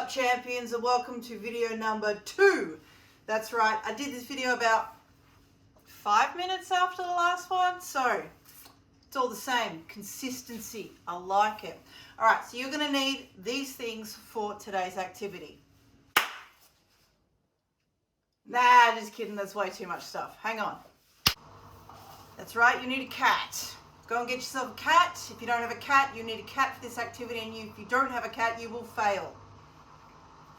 up, champions, and welcome to video number 2. That's right, I did this video about 5 minutes after the last one, so it's all the same. Consistency, I like it. Alright, so you're going to need these things for today's activity. Nah, just kidding, that's way too much stuff. Hang on. That's right, you need a cat. Go and get yourself a cat. If you don't have a cat, you need a cat for this activity, and if you don't have a cat, you will fail.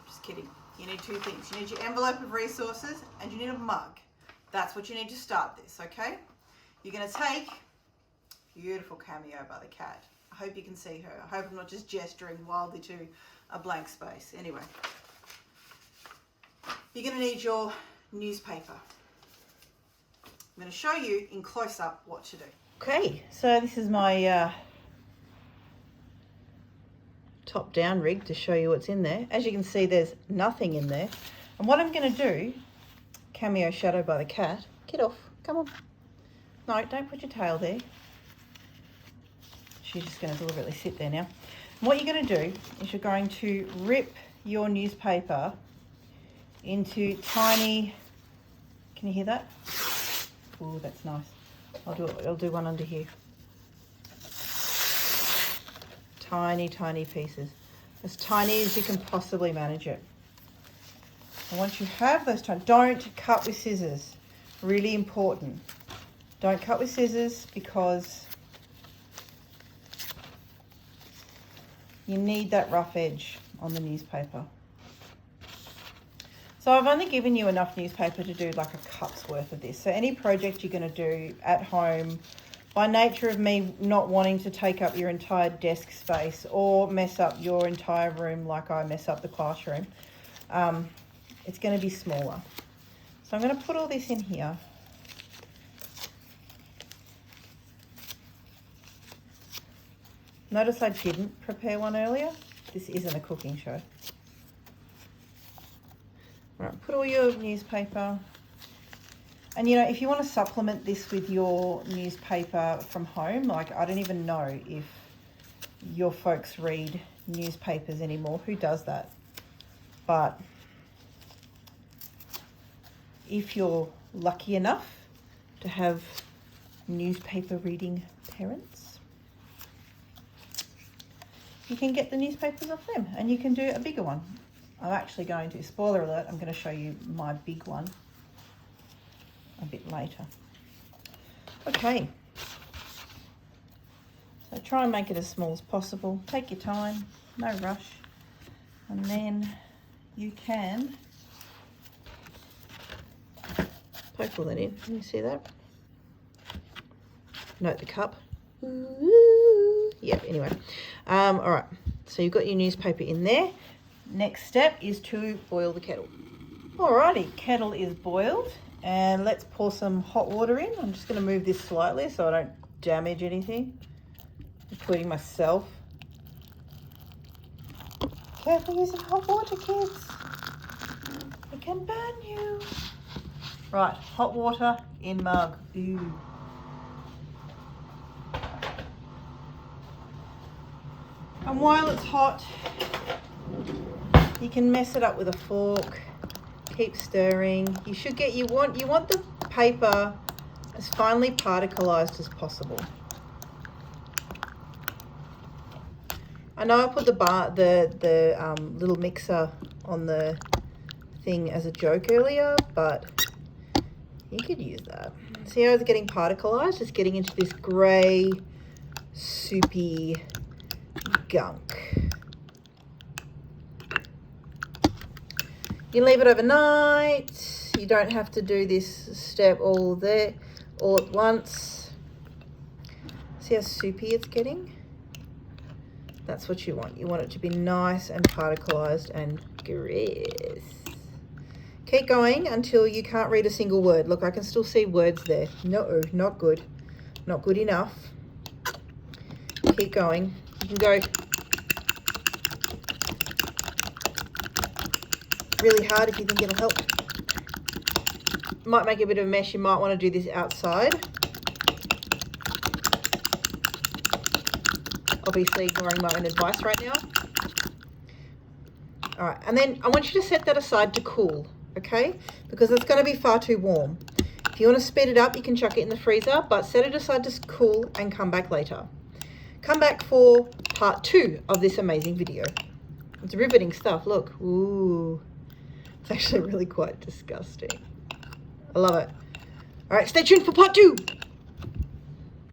Just kidding. You need 2 things. You need your envelope of resources and you need a mug. That's what you need to start this, okay? You're going to take beautiful cameo by the cat. I hope you can see her. I hope I'm not just gesturing wildly to a blank space. Anyway, you're going to need your newspaper. I'm going to show you in close-up what to do. Okay, so this is my top-down rig to show you what's in there. As you can see, there's nothing in there. And what I'm going to do, cameo shadow by the cat. Get off, come on. No, don't put your tail there. She's just going to deliberately sit there now. And what you're going to do is you're going to rip your newspaper into tiny, can you hear that? Oh, that's nice. I'll do one under here. Tiny, tiny pieces. As tiny as you can possibly manage it. And once you have those tiny, don't cut with scissors. Really important. Don't cut with scissors because you need that rough edge on the newspaper. So I've only given you enough newspaper to do like a cup's worth of this. So any project you're going to do at home, by nature of me not wanting to take up your entire desk space or mess up your entire room like I mess up the classroom, it's going to be smaller. So I'm going to put all this in here. Notice I didn't prepare one earlier. This isn't a cooking show. Right, put all your newspaper, and you know, if you want to supplement this with your newspaper from home, like I don't even know if your folks read newspapers anymore. Who does that? But if you're lucky enough to have newspaper reading parents, you can get the newspapers off them and you can do a bigger one. I'm actually going to, spoiler alert, I'm going to show you my big one a bit later. Okay. So try and make it as small as possible. Take your time, no rush. And then you can poke all that in. Can you see that? Note the cup. Ooh. Yeah, anyway. All right. So you've got your newspaper in there. Next step is to boil the kettle. Alrighty, kettle is boiled, and let's pour some hot water in. I'm just going to move this slightly so I don't damage anything, including myself. Careful using hot water, kids. It can burn you. Right, hot water in mug. Ooh. And while it's hot, you can mess it up with a fork. Keep stirring. You want the paper as finely particleized as possible. I know I put the little mixer on the thing as a joke earlier, but you could use that. See how it's getting particleized? It's getting into this grey, soupy gunk. You leave it overnight. You don't have to do this step all at once. See how soupy it's getting? That's what you want. You want it to be nice and particleized and gross. Keep going until you can't read a single word. Look, I can still see words there. No, not good. Not good enough. Keep going. You can go really hard if you think it'll help. Might make a bit of a mess. You might want to do this outside. Obviously ignoring my own advice right now. All right, and then I want you to set that aside to cool, okay? Because it's going to be far too warm. If you want to speed it up, you can chuck it in the freezer, but set it aside to cool and come back later. Come back for part 2 of this amazing video. It's riveting stuff, look. Ooh, it's actually really quite disgusting. I love it. All right, stay tuned for part 2.